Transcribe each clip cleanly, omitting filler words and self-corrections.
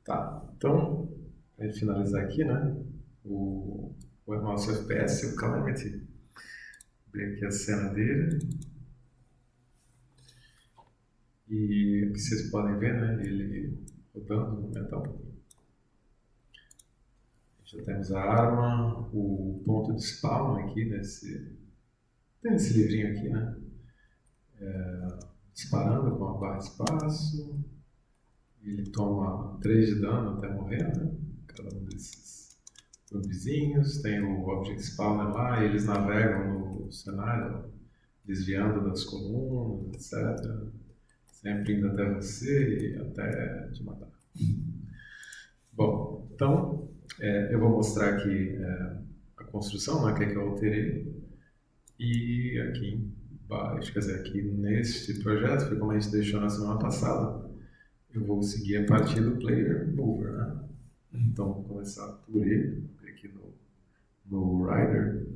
Tá, então, para finalizar aqui, né, o nosso FPS, o Calamity, abrir aqui a cena dele, e aqui vocês podem ver, né, ele rodando, vou aumentar um pouquinho. Já temos a arma, o ponto de spawn aqui, tem esse livrinho aqui, né, disparando com a barra de espaço, ele toma 3 de dano até morrer, né, cada um desses zumbizinhos, tem o Object Spawner lá, e eles navegam no cenário, desviando das colunas, etc. Sempre indo até você e até te matar. Bom, então eu vou mostrar aqui a construção, né, que é que eu alterei. E aqui embaixo, quer dizer, aqui neste projeto, foi como a gente deixou na semana passada, eu vou seguir a partir do Player Mover, né? Então, vou começar por ele, aqui no Rider.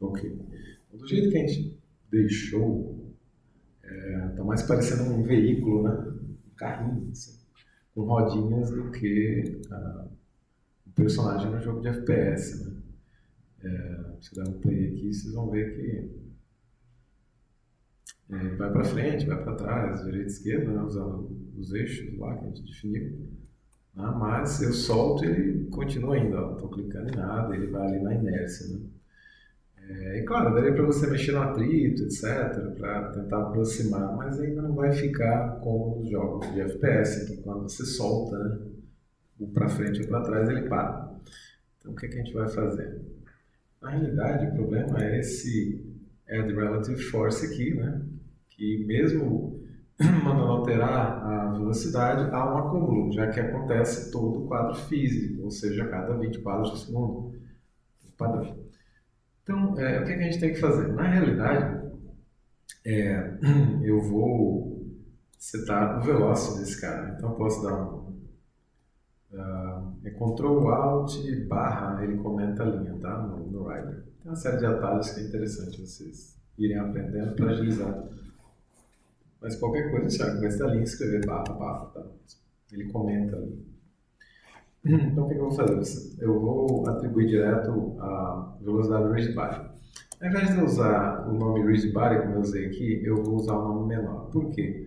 Ok. Do jeito que a gente deixou, tá mais parecendo um veículo, né? Um carrinho, assim, com rodinhas do que um personagem no jogo de FPS, né? Se der um play aqui, vocês vão ver que vai para frente, vai para trás, direita e esquerda, né? Usando os eixos lá que a gente definiu. Mas eu solto e ele continua ainda, não estou clicando em nada, ele vai ali na inércia, né? E claro, daria para você mexer no atrito, etc, para tentar aproximar, mas ainda não vai ficar como nos jogos de FPS, que quando você solta, né, o para frente ou para trás, ele para. Então o que a gente vai fazer? Na realidade, o problema é esse Add Relative Force aqui, né, que mesmo mandando alterar a velocidade, há um acúmulo, já que acontece todo o quadro físico, ou seja, a cada 20 quadros por segundo, padrão. Então, o que a gente tem que fazer? Na realidade, eu vou setar o velocity desse cara. Então, eu posso dar Ctrl Alt barra, ele comenta a linha, tá? No Rider. Tem uma série de atalhos que é interessante vocês irem aprendendo para agilizar. Mas qualquer coisa, você vai com essa linha escrever barra, tá? Ele comenta ali. Então, o que eu vou fazer? Eu vou atribuir direto a velocidade do Rigid Body. Ao invés de eu usar o nome Rigid Body, como eu usei aqui, eu vou usar um nome menor. Por quê?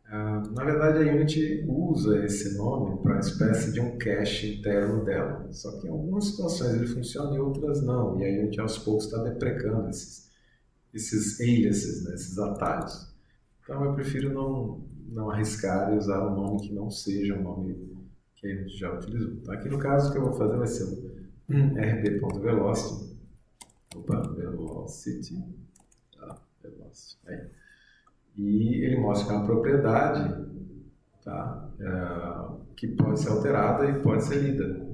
Na verdade, a Unity usa esse nome para uma espécie de um cache interno dela. Só que em algumas situações ele funciona e outras não. E a Unity, aos poucos, está deprecando esses aliases, né, esses atalhos. Então, eu prefiro não arriscar e usar um nome que não seja um nome que a gente já utilizou. Então, aqui no caso, o que eu vou fazer vai ser um rb.velocity. Velocity. Velocity. Aí. E ele mostra que é uma propriedade, tá? Que pode ser alterada e pode ser lida.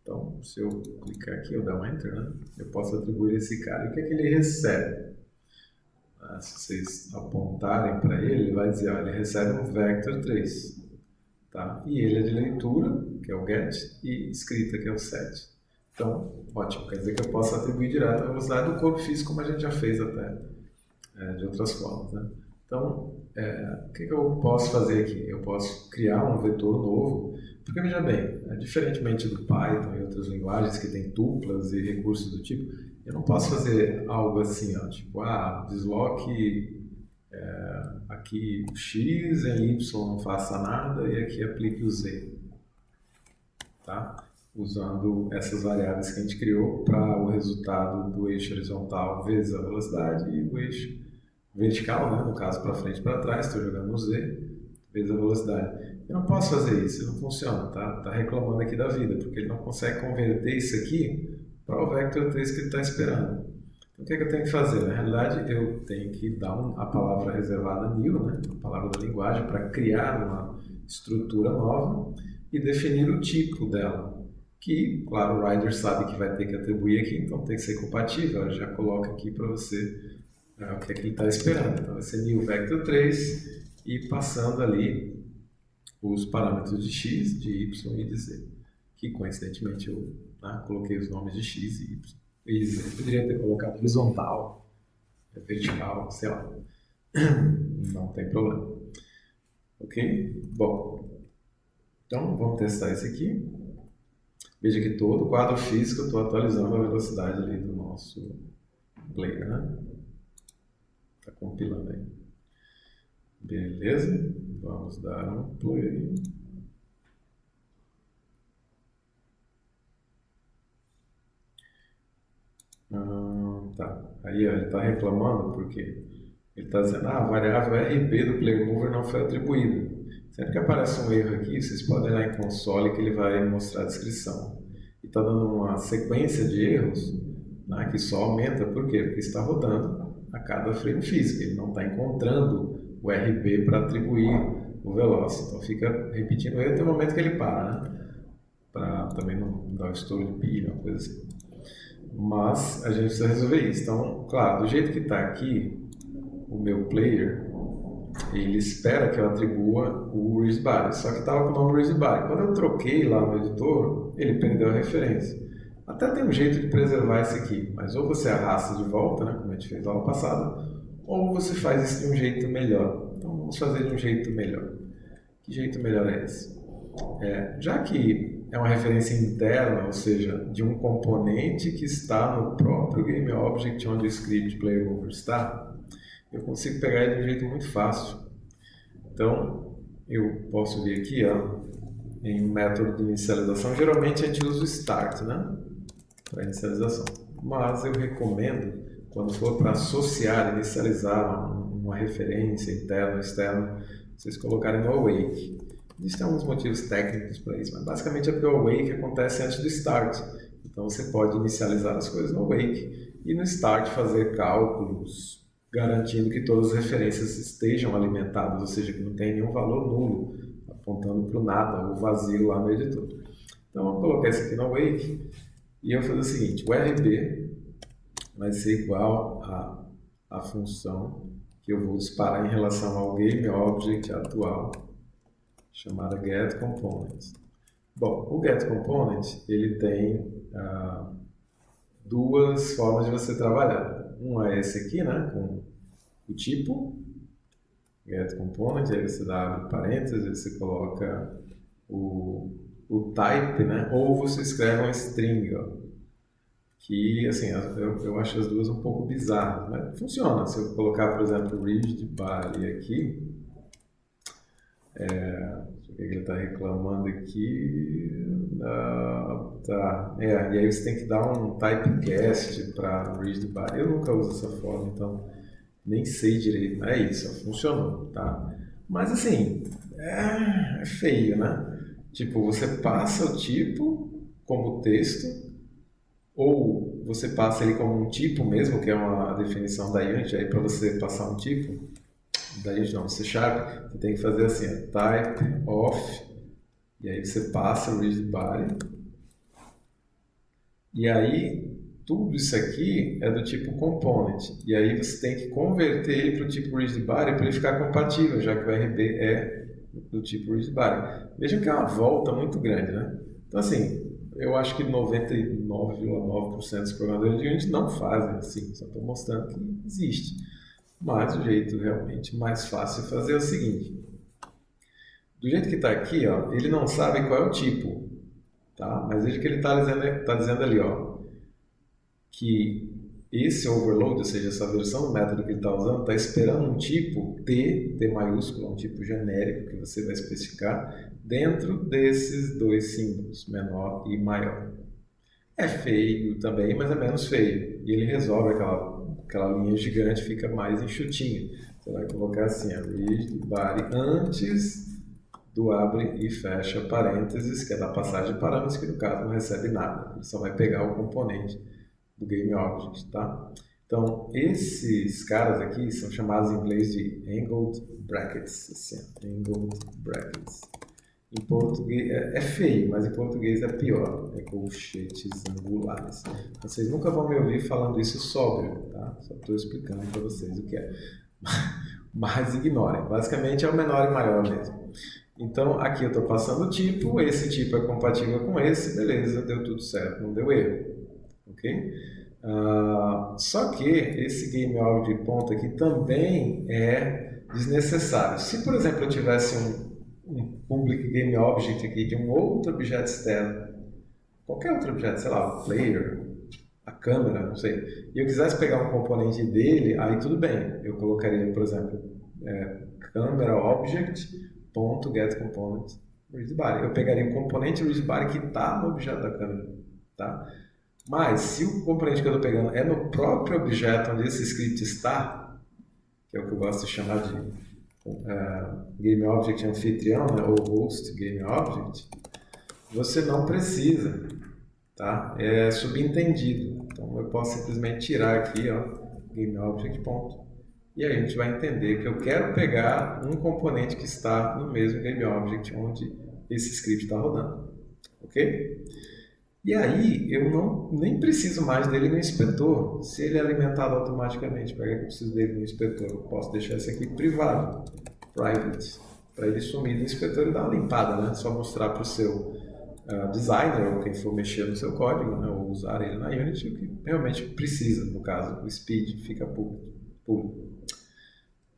Então, se eu clicar aqui, eu dar um Enter, né? Eu posso atribuir esse cara. E o que é que ele recebe? Se vocês apontarem para ele, ele vai dizer, ele recebe um vector 3. Tá? E ele é de leitura, que é o get, e escrita, que é o set. Então, ótimo, quer dizer que eu posso atribuir direto a velocidade do corpo físico, como a gente já fez até de outras formas. Né? Então, o que eu posso fazer aqui? Eu posso criar um vetor novo, porque veja bem, diferentemente do Python e outras linguagens que tem tuplas e recursos do tipo, eu não posso fazer algo assim, tipo, desloque aqui o x, em y não faça nada e aqui aplique o z, tá? Usando essas variáveis que a gente criou para o resultado do eixo horizontal vezes a velocidade e o eixo vertical, né? No caso para frente e para trás, estou jogando no z vezes a velocidade. Eu não posso fazer isso, não funciona, tá reclamando aqui da vida, porque ele não consegue converter isso aqui para o vector 3 que ele está esperando. O que eu tenho que fazer? Na realidade, eu tenho que dar a palavra reservada new, né? A palavra da linguagem, para criar uma estrutura nova e definir o tipo dela. Que, claro, o Rider sabe que vai ter que atribuir aqui, então tem que ser compatível. Ele já coloca aqui para você o que é que ele está esperando. Então vai ser new vector 3 e passando ali os parâmetros de x, de y e de z, que coincidentemente eu coloquei os nomes de x e y. E z. Eu poderia ter colocado horizontal, vertical, sei lá. Não tem problema. Ok? Bom, então vamos testar esse aqui. Veja que todo o quadro físico eu estou atualizando a velocidade ali do nosso player, né? Está compilando aí. Beleza? Vamos dar um play. Tá. Aí ó, ele está reclamando porque ele está dizendo a variável RB do player mover não foi atribuída. Sempre que aparece um erro aqui, vocês podem ir lá em console que ele vai mostrar a descrição. E está dando uma sequência de erros, né, que só aumenta. Por quê? Porque está rodando a cada frame físico. Ele não está encontrando o RB para atribuir o velocity. Então fica repetindo ele até o momento que ele para, né? Para também não dar o estouro de pilha, uma coisa assim. Mas a gente precisa resolver isso. Então, claro, do jeito que está aqui, o meu player, ele espera que eu atribua o ReaseBody, só que estava com o nome ReaseBody. Quando eu troquei lá no editor, ele perdeu a referência. Até tem um jeito de preservar isso aqui, mas ou você arrasta de volta, né, como a gente fez lá no passado, ou você faz isso de um jeito melhor. Então vamos fazer de um jeito melhor. Que jeito melhor é esse? Já que é uma referência interna, ou seja, de um componente que está no próprio GameObject onde o script PlayerMover está, eu consigo pegar ele de um jeito muito fácil. Então, eu posso vir aqui, ó, em método de inicialização. Geralmente a gente usa o start, né, para inicialização. Mas eu recomendo, quando for para associar, inicializar uma referência interna ou externa, vocês colocarem no awake. Existem alguns motivos técnicos para isso, mas basicamente é porque o awake acontece antes do start. Então você pode inicializar as coisas no awake e no start fazer cálculos, garantindo que todas as referências estejam alimentadas, ou seja, que não tem nenhum valor nulo, apontando para o nada ou vazio lá no editor. Então vamos colocar isso aqui no awake e eu vou fazer o seguinte: o RB vai ser igual à função que eu vou disparar em relação ao GameObject atual, chamada getComponent. Bom, o getComponent ele tem duas formas de você trabalhar. Uma é esse aqui, né, com o tipo getComponent, aí você dá parênteses, aí você coloca o type, né, ou você escreve uma string, ó, que assim, eu acho as duas um pouco bizarras, mas funciona. Se eu colocar, por exemplo, RigidBody aqui, o que ele está reclamando aqui, tá, e aí você tem que dar um typecast para RigidBody. Eu nunca uso essa forma, então nem sei direito. É isso, funcionou, tá? Mas assim, é feio, né? Tipo, você passa o tipo como texto, ou você passa ele como um tipo mesmo, que é uma definição da Unity, aí para você passar um tipo, da Unity não, C#, você tem que fazer assim, type of, e aí você passa o RigidBody, e aí tudo isso aqui é do tipo component, e aí você tem que converter ele para o tipo RigidBody para ele ficar compatível, já que o RB é do tipo RigidBody. Vejam que é uma volta muito grande, né? Então assim, eu acho que 99,9% dos programadores de Unity não fazem assim, só estou mostrando que existe. Mas o jeito realmente mais fácil de fazer é o seguinte: do jeito que está aqui, ó, ele não sabe qual é o tipo, tá? Mas veja que ele está dizendo ali, ó, que esse overload, ou seja, essa versão do método que ele está usando, está esperando um tipo T maiúsculo, um tipo genérico que você vai especificar dentro desses dois símbolos, menor e maior. É feio também, mas é menos feio. E ele resolve aquela linha gigante, fica mais enxutinha. Você vai colocar assim, a RigidBody antes do abre e fecha parênteses, que é da passagem de parâmetros, que no caso não recebe nada. Ele só vai pegar o componente do GameObject, tá? Então, esses caras aqui são chamados em inglês de angled brackets, assim, angled brackets. Em português é feio, mas em português é pior, é colchetes angulares. Vocês nunca vão me ouvir falando isso sóbrio, tá? Só estou explicando para vocês o que é. Mas ignorem, basicamente é o menor e maior mesmo. Então, aqui eu estou passando o tipo, esse tipo é compatível com esse, beleza, deu tudo certo, não deu erro, ok? Só que esse GameObject ponto aqui também é desnecessário. Se, por exemplo, eu tivesse um public GameObject aqui de um outro objeto externo, qualquer outro objeto, sei lá, o player, a câmera, não sei, e eu quisesse pegar um componente dele, aí tudo bem, eu colocaria, por exemplo, câmera object.getComponent readBody. Eu pegaria o componente readBody que está no objeto da câmera, tá? Mas se o componente que eu estou pegando é no próprio objeto onde esse script está, que é o que eu gosto de chamar de GameObject anfitrião, né, ou host GameObject, você não precisa, tá? É subentendido. Então eu posso simplesmente tirar aqui, ó, GameObject ponto. E aí a gente vai entender que eu quero pegar um componente que está no mesmo GameObject onde esse script está rodando, ok? E aí eu nem preciso mais dele no inspetor. Se ele é alimentado automaticamente, para que eu preciso dele no inspetor? Eu posso deixar esse aqui privado, private, para ele sumir do inspetor e dar uma limpada, né? Só mostrar para o seu designer ou quem for mexer no seu código, né? Ou usar ele na Unity, o que realmente precisa, no caso, o speed fica público.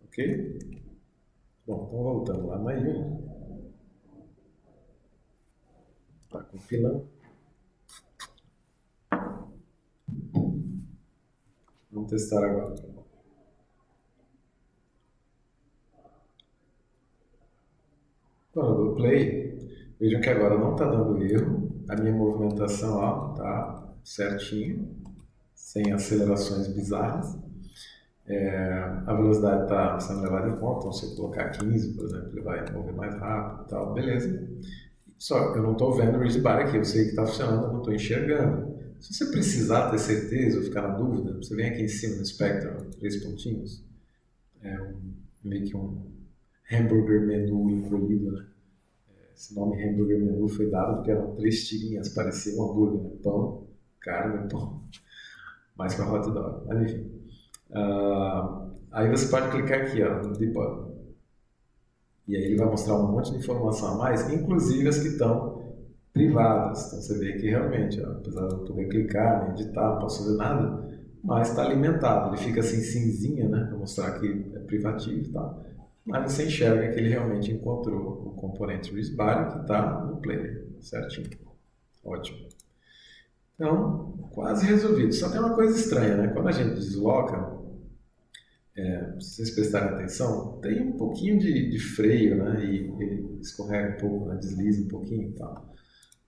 Ok? Bom, então voltando lá na Unity. Está compilando. Vamos testar agora. Quando eu dou play, vejam que agora não está dando erro. A minha movimentação está certinho, sem acelerações bizarras. A velocidade está sendo levada em conta, então se eu colocar 15, por exemplo, ele vai mover mais rápido e tal, beleza. Só eu não estou vendo o readBody aqui, eu sei que está funcionando, eu não estou enxergando. Se você precisar ter certeza ou ficar na dúvida, você vem aqui em cima no Spectrum, 3 pontinhos, meio que um hambúrguer menu encolhido, né? Esse nome hambúrguer menu foi dado porque eram 3 tirinhas, parecia um hambúrguer, né? Pão, carne, pão, mais para hot dog, mas enfim. Aí você pode clicar aqui, ó, no debug. E aí ele vai mostrar um monte de informação a mais, inclusive as que estão privadas. Então você vê que realmente, ó, apesar de eu poder clicar, nem editar, não posso fazer nada, mas está alimentado. Ele fica assim cinzinha, né, para mostrar que é privativo e tal. Mas você enxerga que ele realmente encontrou o componente readBody que está no player, certinho. Ótimo. Então, quase resolvido. Só tem uma coisa estranha, né? Quando a gente desloca, se vocês prestarem atenção, tem um pouquinho de freio, né? E ele escorrega um pouco, né? Desliza um pouquinho e tal.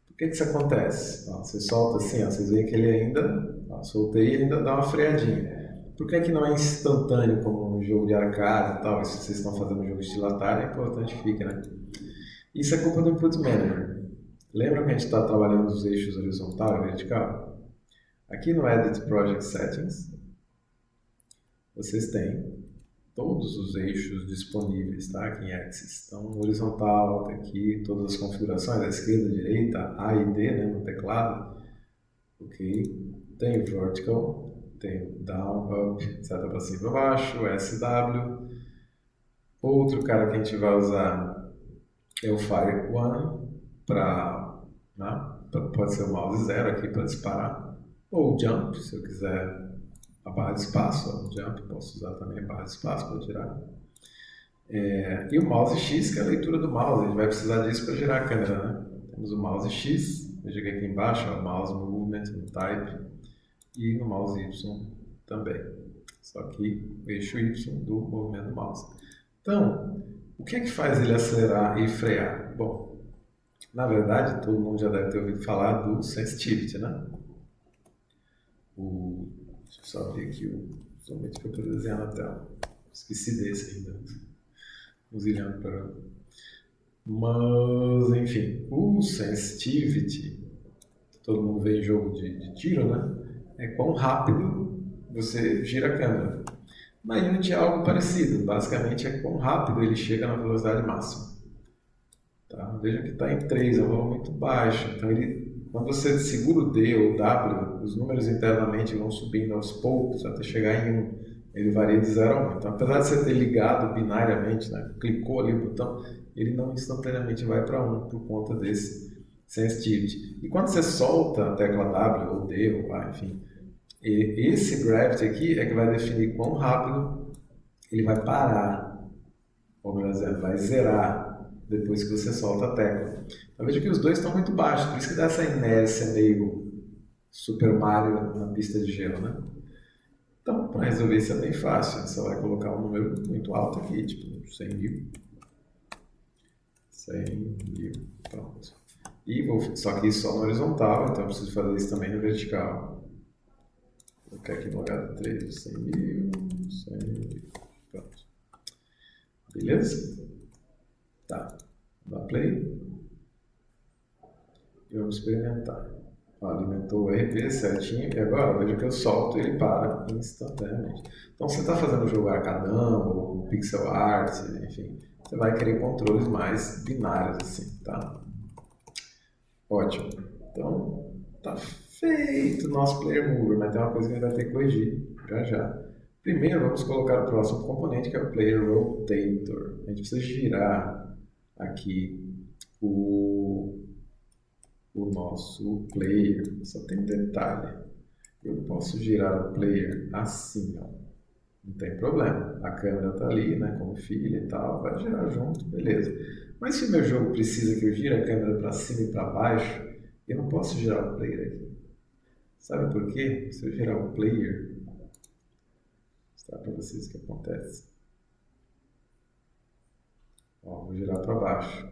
Por que isso acontece? Você solta assim, vocês veem que ele ainda, soltei e ele ainda dá uma freadinha. Por que não é instantâneo como um jogo de arcade e tal? E se vocês estão fazendo um jogo estilo Atari, é importante que fique, né? Isso é culpa do Input Manager. Lembra que a gente está trabalhando os eixos horizontal e vertical? Aqui no Edit Project Settings, vocês têm todos os eixos disponíveis, tá? Aqui em Axis. Então, horizontal, tem aqui todas as configurações, à esquerda, à direita, A e D, né, no teclado. Ok. Tem o vertical, tem o down, up, seta para cima e para baixo, SW. Outro cara que a gente vai usar é o Fire One, pode ser o mouse 0 aqui para disparar, ou o Jump, se eu quiser a barra de espaço, o Jump, posso usar também a barra de espaço para tirar. E o mouse X, que é a leitura do mouse, a gente vai precisar disso para girar a câmera, né? Temos o mouse X, veja aqui embaixo, o mouse Movement, no Type, e no mouse Y também. Só que o eixo Y do movimento do mouse. Então, o que é que faz ele acelerar e frear? Bom, na verdade, todo mundo já deve ter ouvido falar do Sensitivity, né? Deixa eu só abrir aqui somente para eu poder desenhar na tela. Esqueci desse ainda. Zilhão para. Mas, enfim, o Sensitivity, todo mundo vê em jogo de tiro, né? É quão rápido você gira a câmera. Na Unity é algo parecido, basicamente é quão rápido ele chega na velocidade máxima. Tá? Veja que está em 3, é um valor muito baixo. Então, quando você segura o D ou o W, os números internamente vão subindo aos poucos até chegar em 1. Ele varia de 0 a 1. Então, apesar de você ter ligado binariamente, né, clicou ali o botão, ele não instantaneamente vai para 1 por conta desse sensitivity. E quando você solta a tecla W ou D ou A, enfim, esse gravity aqui é que vai definir quão rápido ele vai parar, ou melhor dizendo, vai zerar depois que você solta a tecla. Então veja que os dois estão muito baixos, por isso que dá essa inércia meio Super Mario na pista de gelo, né? Então, para resolver isso é bem fácil, você vai colocar um número muito alto aqui, tipo 100 mil. 100 mil, pronto. Só que isso só no horizontal, então eu preciso fazer isso também no vertical. Vou colocar aqui no lugar do 3, 100 mil, 100 mil, pronto. Beleza? Tá, dá play e vamos experimentar. Ó, alimentou o RP certinho e agora veja que eu solto e ele para instantaneamente. Então você está fazendo um jogo arcadão ou pixel art, enfim, você vai querer controles mais binários assim, tá? Ótimo. Então tá feito o nosso player mover, mas tem uma coisa que a gente vai ter que corrigir já já. Primeiro vamos colocar o próximo componente que é o player rotator. A gente precisa girar aqui o nosso player. Só tem um detalhe. Eu posso girar o player assim, ó. Não tem problema. A câmera está ali, né, como filha e tal, vai girar junto, beleza. Mas se o meu jogo precisa que eu gire a câmera para cima e para baixo, eu não posso girar o player aqui. Sabe por quê? Se eu girar o player, vou mostrar para vocês o que acontece. Ó, vou girar para baixo.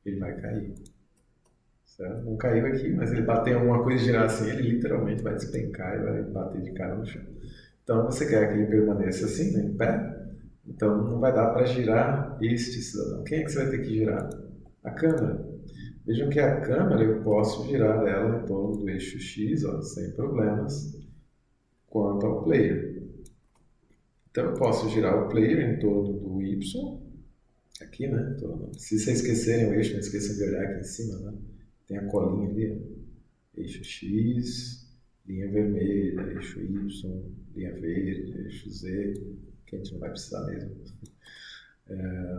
Ele vai cair. Certo? Não caiu aqui, mas ele bater em alguma coisa e girar assim, ele literalmente vai despencar e vai bater de cara no chão. Então você quer que ele permaneça assim, né, em pé? Então não vai dar para girar este cidadão. Quem é que você vai ter que girar? A câmera. Vejam que a câmera eu posso girar ela em torno do eixo X, ó, sem problemas, quanto ao player. Então eu posso girar o player em torno do Y, aqui, né? Se vocês esquecerem o eixo, não esqueçam de olhar aqui em cima, né? Tem a colinha ali, ó. Eixo X, linha vermelha, eixo Y, linha verde, eixo Z, que a gente não vai precisar mesmo.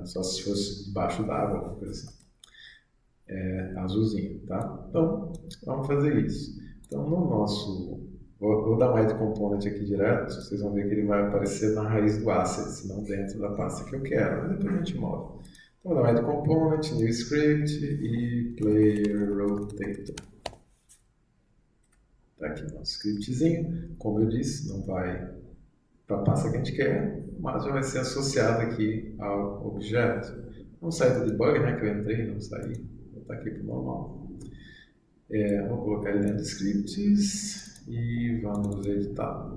Só se fosse debaixo d'água, alguma coisa assim. Azulzinho, tá? Então, vamos fazer isso. Então, no nosso... Vou dar um add component aqui direto, vocês vão ver que ele vai aparecer na raiz do asset, não dentro da pasta que eu quero, mas depois a gente move. Então, vou dar um add component, new script e player rotator. Tá aqui o nosso scriptzinho, como eu disse, não vai para a pasta que a gente quer, mas já vai ser associado aqui ao objeto. Vamos sair do debug, né, que eu entrei, não saí, vou botar aqui para o normal. Vou colocar ele dentro de scripts e vamos editar.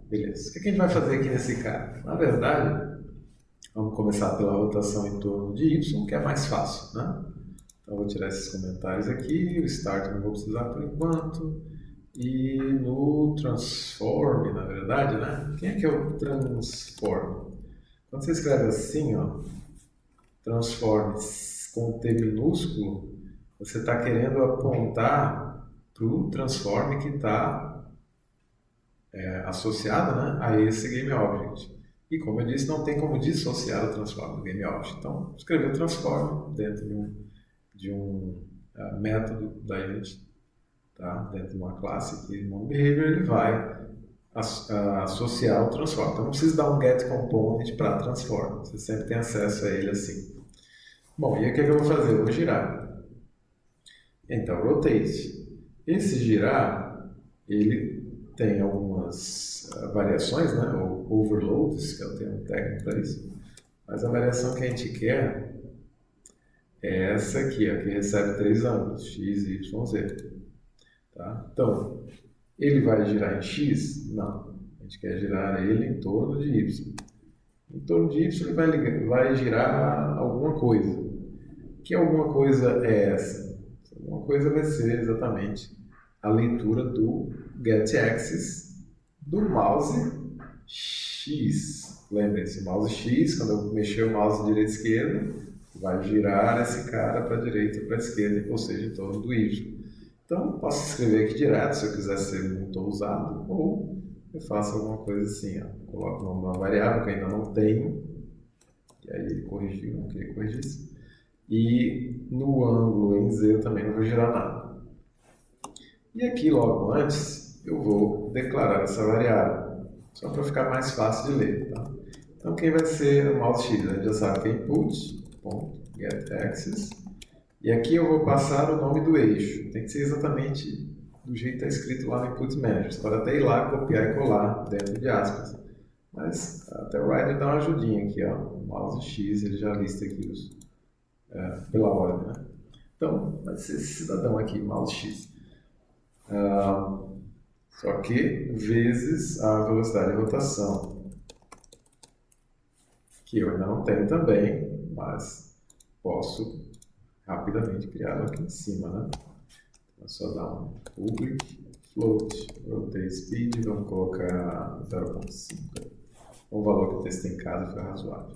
Beleza, o que a gente vai fazer aqui nesse cara? Na verdade, vamos começar pela rotação em torno de Y, que é mais fácil, né? Então, vou tirar esses comentários aqui, o start não vou precisar por enquanto. E no transform, na verdade, né? Quem é que é o transform? Quando você escreve assim, ó, transform com T minúsculo, você está querendo apontar para o transform que está associado, né, a esse GameObject. E como eu disse, não tem como dissociar o transform do GameObject. Então, escrever o transform dentro de um método da Unity, tá? Dentro de uma classe aqui, no behavior, ele vai associar o transform. Então não precisa dar um get component para transform, você sempre tem acesso a ele assim. Bom, e aí o que eu vou fazer? Eu vou girar. Então, rotate. Esse girar, ele tem algumas variações, né? Ou overloads, que é o termo técnico para isso. Mas a variação que a gente quer é essa aqui, ó, que recebe 3 ângulos, x, y, z. Tá? Então, ele vai girar em x? Não. A gente quer girar ele em torno de y. Em torno de y ele vai girar alguma coisa. Que alguma coisa é essa? Alguma coisa vai ser exatamente a leitura do getAxis do mouse X. Lembrem-se, mouse X, quando eu mexer o mouse direita e esquerda, vai girar esse cara para a direita e para a esquerda, ou seja, em torno do Y. Então, posso escrever aqui direto, se eu quiser ser muito ousado, ou eu faço alguma coisa assim, ó. Coloco uma variável que eu ainda não tenho, e aí ele corrigiu, não queria que corrigisse. E no ângulo em Z eu também não vou gerar nada. E aqui logo antes eu vou declarar essa variável, só para ficar mais fácil de ler. Tá? Então quem vai ser o mouse X? A gente já sabe que é input.getAxis. E aqui eu vou passar o nome do eixo. Tem que ser exatamente do jeito que está escrito lá no Input Manager. Você pode até ir lá, copiar e colar dentro de aspas. Mas até o Rider dá uma ajudinha aqui, ó. O mouse X, ele já lista aqui pela ordem, né? Então, vai ser esse cidadão aqui, mouse X. Só que vezes a velocidade de rotação, que eu ainda não tenho também, mas posso rapidamente criá-lo aqui em cima, né? É só dar um public float rotate speed, vamos colocar 0.5. O valor que eu testei em casa foi razoável.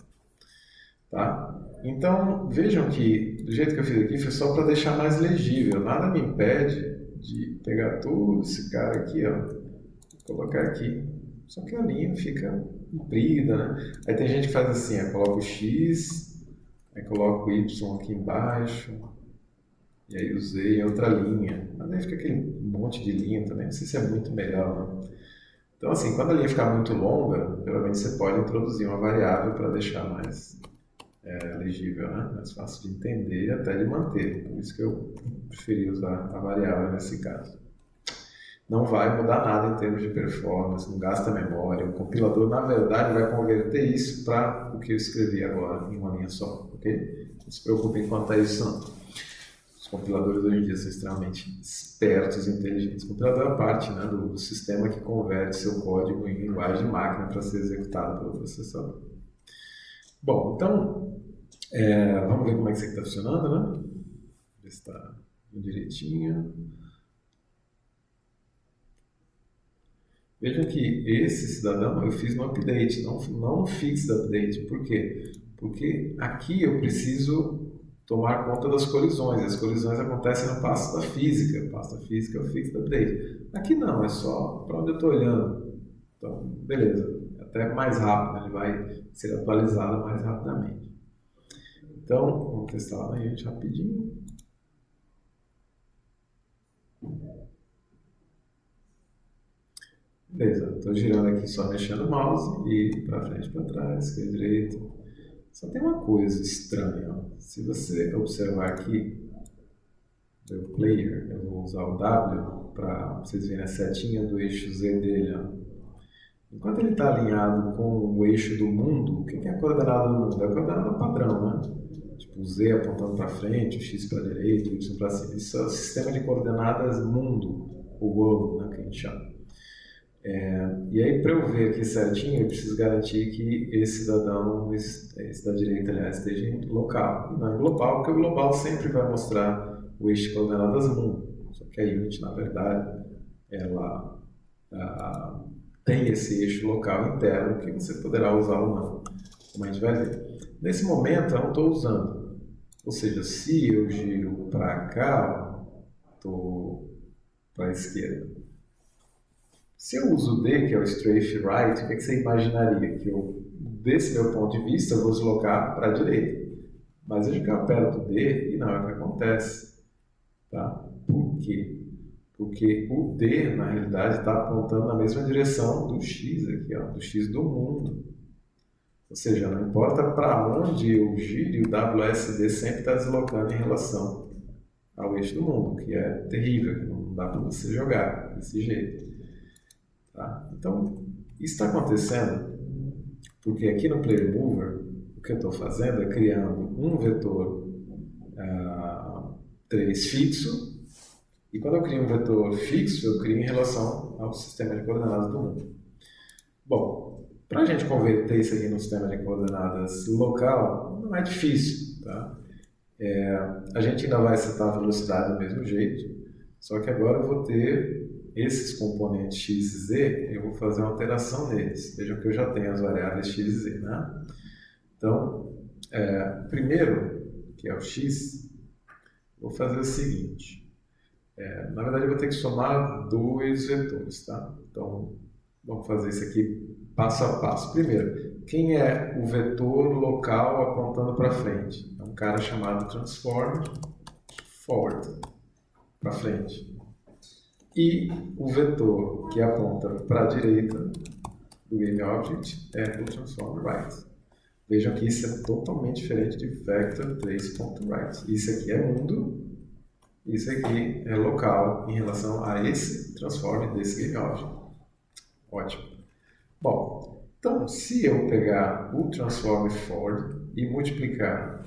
Tá? Então, vejam que do jeito que eu fiz aqui foi só para deixar mais legível. Nada me impede de pegar todo esse cara aqui, ó, e colocar aqui. Só que a linha fica comprida, né? Aí tem gente que faz assim, ó, coloca o X, aí coloca o Y aqui embaixo, e aí o Z em outra linha. Mas aí fica aquele monte de linha também, não sei se é muito melhor, né? Então, assim, quando a linha ficar muito longa, geralmente você pode introduzir uma variável para deixar mais legível, né? Mais fácil de entender e até de manter. Por isso que eu preferi usar a variável nesse caso. Não vai mudar nada em termos de performance, não gasta memória. O compilador, na verdade, vai converter isso para o que eu escrevi agora em uma linha só, ok? Não se preocupem quanto a isso, não. Os compiladores hoje em dia são extremamente espertos e inteligentes. O compilador é a parte, né, do sistema que converte seu código em linguagem de máquina para ser executado pelo processador. Bom, então, vamos ver como é que isso aqui está funcionando, né? Ver se está direitinho. Vejam que esse cidadão eu fiz no update, não no fixed update. Por quê? Porque aqui eu preciso tomar conta das colisões. As colisões acontecem no passo da física. O passo da física é o fixed update. Aqui não, é só para onde eu estou olhando. Então, beleza. Até mais rápido, ele vai ser atualizado mais rapidamente. Então, vamos testar lá na gente rapidinho. Beleza, estou girando aqui só mexendo o mouse e para frente, para trás, esquerda, direita. Só tem uma coisa estranha, ó. Se você observar aqui, o player, eu vou usar o W para vocês verem a setinha do eixo Z dele, ó. Enquanto ele está alinhado com o eixo do mundo, o que é a coordenada do mundo? É a coordenada padrão, né? Tipo, o Z apontando para frente, o X para a direita, o Y para cima. Isso é o sistema de coordenadas mundo, o world, né, que a gente chama. E aí, para eu ver aqui certinho, eu preciso garantir que esse cidadão, esse da direita, aliás, esteja em local, e não em global, porque o global sempre vai mostrar o eixo de coordenadas mundo. Só que a Unity, na verdade, ela tem esse eixo local interno que você poderá usar ou não, como a gente vai ver. Nesse momento, eu não estou usando. Ou seja, se eu giro para cá, estou para a esquerda. Se eu uso o D, que é o strafe right, o que você imaginaria? Que eu, desse meu ponto de vista, eu vou deslocar para a direita. Mas eu já aperto o D e não é o que acontece. Tá? Por quê? Porque o D, na realidade, está apontando na mesma direção do X aqui, ó, do X do mundo. Ou seja, não importa para onde eu gire, o WSD sempre está deslocando em relação ao eixo do mundo, que é terrível, que não dá para você jogar desse jeito. Tá? Então, isso está acontecendo porque aqui no Player Mover, o que eu estou fazendo é criando um vetor 3 fixo, e quando eu crio um vetor fixo, eu crio em relação ao sistema de coordenadas do mundo. Bom, para a gente converter isso aqui no sistema de coordenadas local, não é difícil. Tá? A gente ainda vai setar a velocidade do mesmo jeito, só que agora eu vou ter esses componentes x e z, eu vou fazer uma alteração neles. Vejam que eu já tenho as variáveis x e z. Né? Então, primeiro, que é o x, vou fazer o seguinte. Na verdade, eu vou ter que somar dois vetores. Tá? Então, Vamos fazer isso aqui passo a passo. Primeiro, quem é o vetor local apontando para frente? É um cara chamado transform forward, para frente. E o vetor que aponta para a direita do GameObject é o transform right. Vejam que isso é totalmente diferente de vector trace.right. Isso aqui é mundo, isso aqui é local em relação a esse transform desse GameObject. Ótimo. Bom, então se eu pegar o transform forward e multiplicar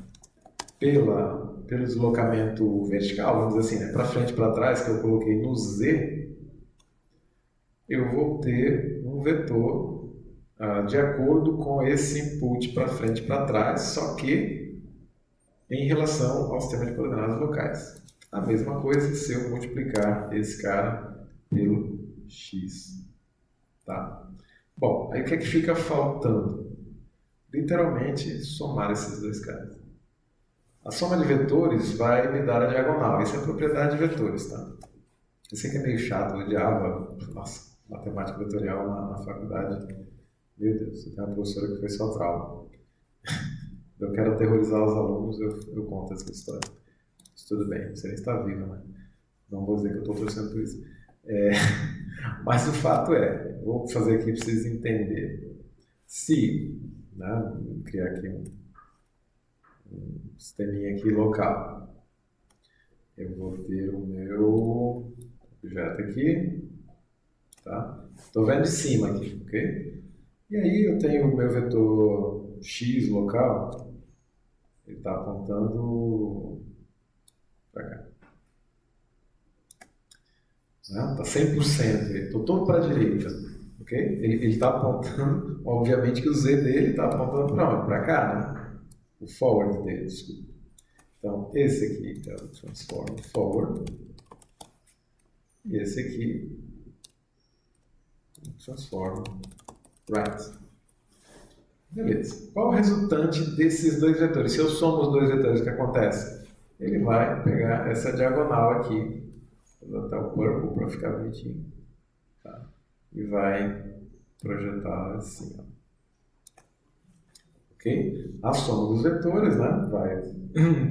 pelo deslocamento vertical, vamos dizer assim, né, para frente e para trás, que eu coloquei no Z, eu vou ter um vetor de acordo com esse input para frente e para trás, só que em relação ao sistema de coordenadas locais. A mesma coisa se eu multiplicar esse cara pelo x. Tá? Bom, aí o que é que fica faltando? Literalmente somar esses dois caras. A soma de vetores vai me dar a diagonal. Isso é a propriedade de vetores, tá? Eu sei que é meio chato, eu odiava, nossa, matemática vetorial na faculdade. Meu Deus, eu tenho uma professora que foi só trauma. Eu quero aterrorizar os alunos, eu conto essa história. Mas tudo bem, você nem está vivo, né? Não vou dizer que eu estou torcendo por isso. Mas o fato é, vou fazer aqui para vocês entenderem. Se, né, vou criar aqui um sisteminha aqui local. Eu vou ter o meu objeto aqui, tá? Estou vendo de cima aqui, ok? E aí eu tenho o meu vetor x local, ele está apontando para cá. Está 100%, estou todo para a direita, ok? Ele está apontando, obviamente que o z dele está apontando para onde? Para cá, né? O forward dele, desculpa. Então, esse aqui é o transform forward. E esse aqui é o transform right. Beleza. Qual o resultante desses dois vetores? Se eu somo os dois vetores, o que acontece? Ele vai pegar essa diagonal aqui, vou botar o purple para ficar bonitinho, tá? E vai projetar assim, ó. Ok? A soma dos vetores, né, vai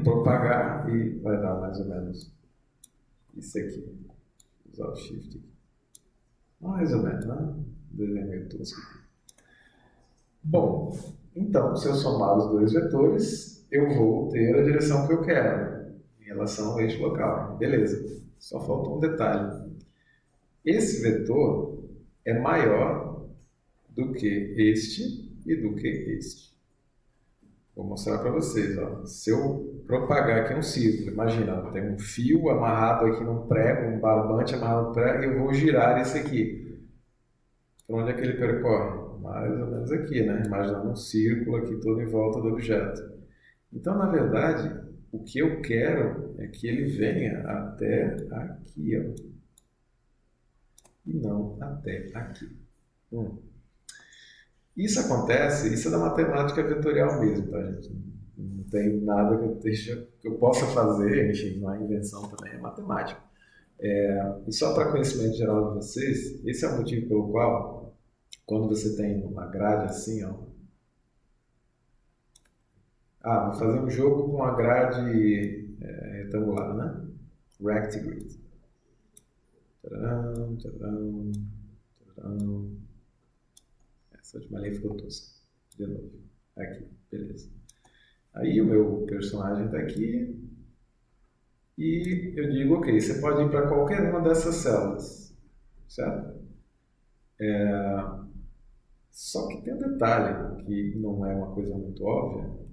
propagar e vai dar mais ou menos isso aqui. Vou usar o shift aqui. Mais ou menos, né? Desenho meio tosco aqui. Bom, então, se eu somar os dois vetores, eu vou ter a direção que eu quero em relação ao eixo local. Beleza. Só falta um detalhe. Esse vetor é maior do que este e do que este. Vou mostrar para vocês. Ó. Se eu propagar aqui um círculo, imagina, tem um fio amarrado aqui num prego, um barbante amarrado no prego, e eu vou girar esse aqui. Por onde é que ele percorre? Mais ou menos aqui, né? Imaginando um círculo aqui todo em volta do objeto. Então, na verdade, o que eu quero é que ele venha até aqui, ó. E não até aqui. Isso acontece, isso é da matemática vetorial mesmo, tá, gente? Não tem nada que eu possa fazer, enfim, não é invenção também, é matemática. E só para conhecimento geral de vocês, esse é o motivo pelo qual, quando você tem uma grade assim, ó, vou fazer um jogo com a grade retangular, né? Rectgrid. Tcharam, tcharam, tcharam. Essa última linha ficou tosca. De novo. Aqui, beleza. Aí o meu personagem está aqui. E eu digo, ok, você pode ir para qualquer uma dessas células. Certo? Só que tem um detalhe, que não é uma coisa muito óbvia.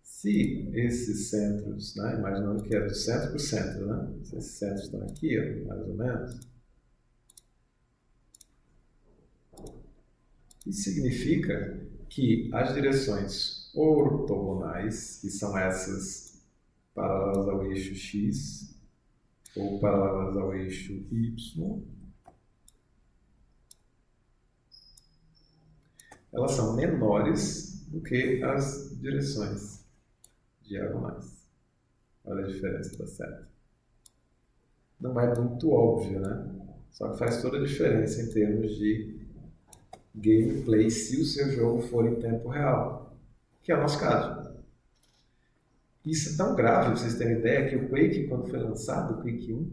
Se esses centros, né, imaginando que é do centro para o centro, né? Se esses centros estão aqui, ó, mais ou menos. Isso significa que as direções ortogonais, que são essas paralelas ao eixo x ou paralelas ao eixo y, elas são menores do que as direções diagonais. Olha a diferença, tá certo? Não é muito óbvio, né? Só que faz toda a diferença em termos de gameplay se o seu jogo for em tempo real, que é o nosso caso. Isso é tão grave, pra vocês terem ideia, que o Quake, quando foi lançado, o Quake 1,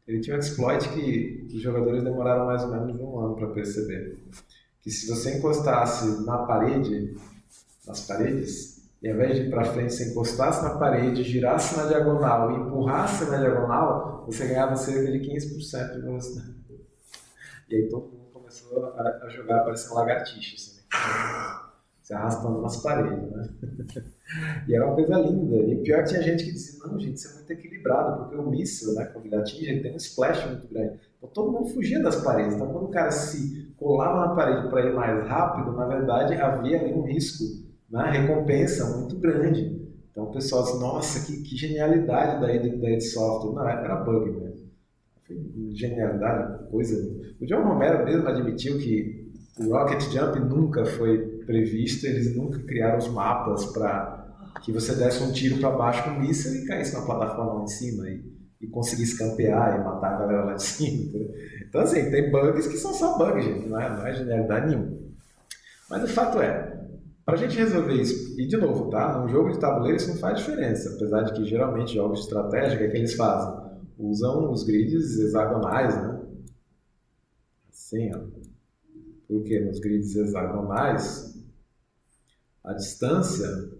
ele tinha um exploit que os jogadores demoraram mais ou menos um ano para perceber. Que se você encostasse na parede, nas paredes, e ao invés de ir para frente, você encostasse na parede, girasse na diagonal e empurrasse na diagonal, você ganhava cerca de 15% de velocidade. E aí todo mundo começou a jogar parecendo lagartixa, assim, né? Se arrastando nas paredes, né? E era uma coisa linda. E pior que tinha gente que dizia, não, gente, isso é muito equilibrado, porque o míssil, né, quando ele atinge, ele tem um splash muito grande. Então todo mundo fugia das paredes. Então quando o cara se colava na parede para ir mais rápido, na verdade havia ali um risco, né, recompensa muito grande. Então o pessoal disse, nossa, que genialidade da id Software. Não, era bug mesmo. Genialidade, coisa. O John Romero mesmo admitiu que o Rocket Jump nunca foi previsto, eles nunca criaram os mapas para que você desse um tiro para baixo com um míssil e caísse na plataforma lá em cima e conseguisse campear e matar a galera lá de cima. Entendeu? Então, assim, tem bugs que são só bugs, gente, não é genialidade nenhuma. Mas o fato é, para a gente resolver isso, e de novo, tá? Num jogo de tabuleiro isso não faz diferença, apesar de que geralmente jogos de estratégia, o que é que eles fazem? Usam os grids hexagonais, né? Assim, ó. Porque nos grids hexagonais, a distância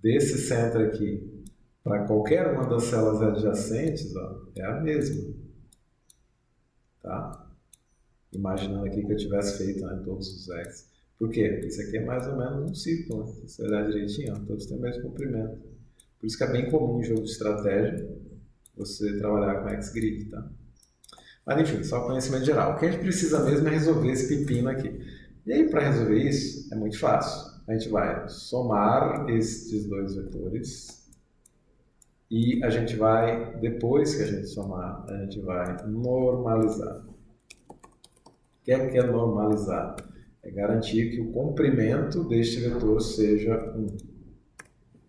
desse centro aqui para qualquer uma das células adjacentes, ó, é a mesma. Tá? Imaginando aqui que eu tivesse feito, né, todos os x. Por quê? Porque isso aqui é mais ou menos um círculo. Né? Se você olhar direitinho, ó, todos têm o mesmo comprimento. Por isso que é bem comum em jogo de estratégia você trabalhar com X-Grid. Tá? Mas enfim, só conhecimento geral. O que a gente precisa mesmo é resolver esse pepino aqui. E aí, para resolver isso, é muito fácil. A gente vai somar estes dois vetores e a gente vai, depois que a gente somar, a gente vai normalizar. O que é normalizar? É garantir que o comprimento deste vetor seja 1.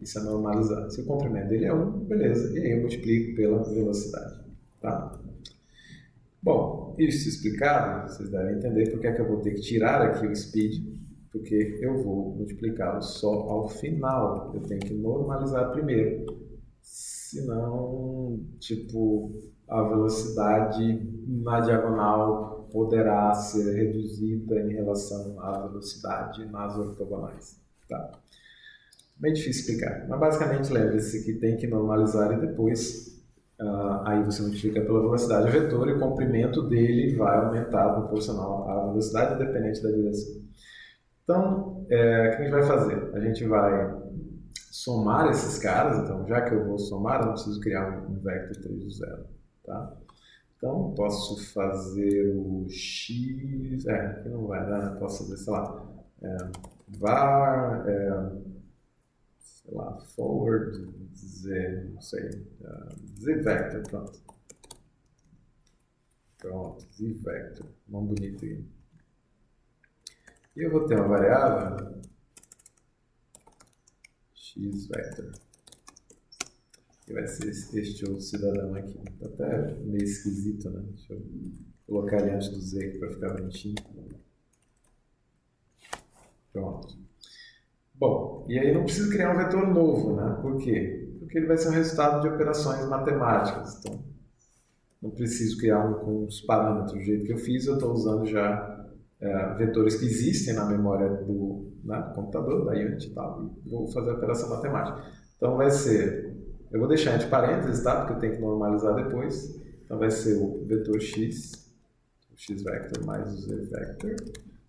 Isso é normalizar. Se o comprimento dele é 1, beleza. E aí eu multiplico pela velocidade. Tá? Bom, isso explicado, vocês devem entender porque é que eu vou ter que tirar aqui o speed, porque eu vou multiplicá-lo só ao final. Eu tenho que normalizar primeiro. Senão, tipo, a velocidade na diagonal poderá ser reduzida em relação à velocidade nas ortogonais. Tá? Bem difícil explicar, mas basicamente lembre-se que tem que normalizar e depois aí você multiplica pela velocidade do vetor e o comprimento dele vai aumentar proporcional à velocidade independente da direção. Então, o que a gente vai fazer? A gente vai somar esses caras, então já que eu vou somar, eu não preciso criar um vector 3 do 0. Tá? Então, posso fazer o x... aqui não vai dar, posso fazer, sei lá, var... sei lá, forward, z, não sei, z vector, pronto. Pronto, z vector, nome bonito aí. E eu vou ter uma variável x vector, que vai ser este outro cidadão aqui. Tá até meio esquisito, né? Deixa eu colocar ele antes do z aqui para ficar bonitinho. Pronto. Bom, e aí não preciso criar um vetor novo, né? Por quê? Porque ele vai ser um resultado de operações matemáticas. Então, não preciso criar um com os parâmetros do jeito que eu fiz, eu estou usando já vetores que existem na memória do computador, da Unity e tal, e vou fazer a operação matemática. Então vai ser, eu vou deixar entre parênteses, tá? Porque eu tenho que normalizar depois. Então vai ser o vetor x, o x vector mais o z vector,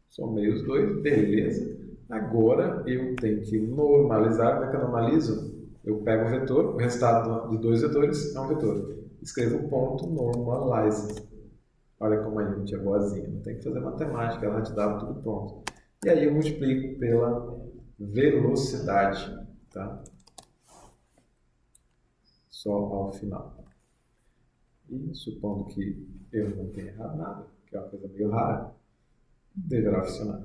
somei os dois, beleza. Agora eu tenho que normalizar. Como é que eu normalizo? Eu pego o vetor, o resultado de dois vetores é um vetor. Escrevo ponto normalize. Olha como a Unity é boazinha. Não tem que fazer matemática, ela te dá tudo pronto. E aí eu multiplico pela velocidade. Tá? Só ao final. E supondo que eu não tenha errado nada, que é uma coisa meio rara, deverá funcionar.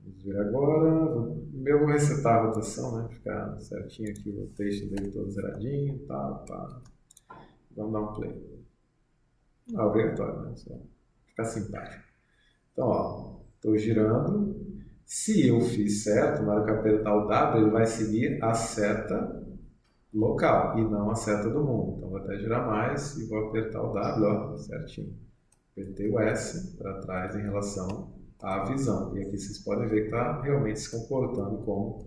Vamos ver agora. Eu vou resetar a rotação, né? Ficar certinho aqui o rotation dele todo zeradinho, tá. Vamos dar um play. Não é obrigatório, né? Só ficar simpático. Então, ó, estou girando. Se eu fiz certo, na hora que eu apertar o W, ele vai seguir a seta local e não a seta do mundo. Então, vou até girar mais e vou apertar o W, ó, certinho. Apertei o S para trás em relação à visão. E aqui vocês podem ver que está realmente se comportando como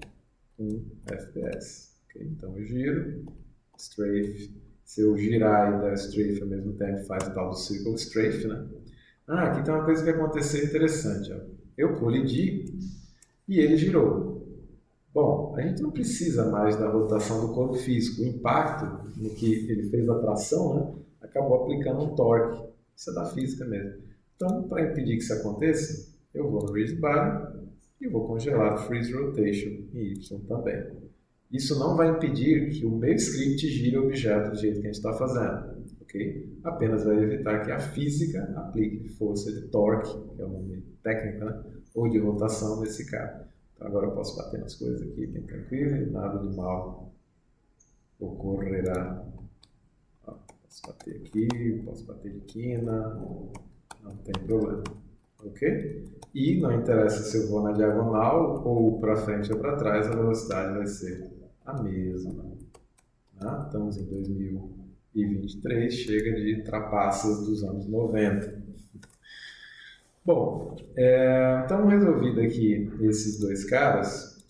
um FPS. Okay? Então, eu giro, strafe. Se eu girar e dar strafe ao mesmo tempo, faz o tal do circle strafe, né? Ah, aqui tem uma coisa que aconteceu interessante. Ó. Eu colidi e ele girou. Bom, a gente não precisa mais da rotação do corpo físico. O impacto no que ele fez a tração, né, acabou aplicando um torque. Isso é da física mesmo. Então, para impedir que isso aconteça, eu vou no Freeze Body e vou congelar Freeze Rotation em Y também. Isso não vai impedir que o meu script gire o objeto do jeito que a gente está fazendo. Okay? Apenas vai evitar que a física aplique força de torque, que é o nome técnico, né? Ou de rotação nesse caso. Então agora eu posso bater nas coisas aqui bem tranquilo e nada de mal ocorrerá. Ó, posso bater aqui, posso bater de quina, não tem problema. Ok? E não interessa se eu vou na diagonal ou para frente ou para trás, a velocidade vai ser a mesma. Né? Estamos em 2023, chega de trapaças dos anos 90. Bom, então resolvido aqui esses dois caras,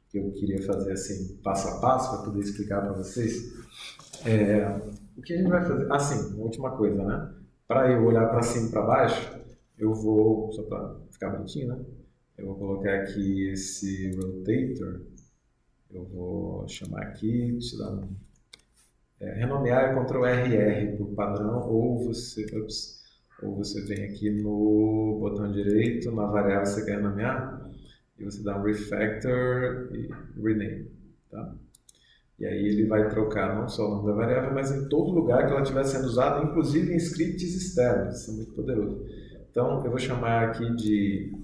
que eu queria fazer assim, passo a passo, para poder explicar para vocês, o que a gente vai fazer? Assim, uma última coisa, né? Para eu olhar para cima e para baixo, eu vou, só para ficar bonitinho, né? Eu vou colocar aqui esse rotator, eu vou chamar aqui, deixa eu dar um... renomear é Ctrl RR por padrão, ou você vem aqui no botão direito, na variável que você quer renomear, e você dá um refactor e rename, tá? E aí ele vai trocar não só o nome da variável, mas em todo lugar que ela estiver sendo usada, inclusive em scripts externos, isso é muito poderoso. Então eu vou chamar aqui de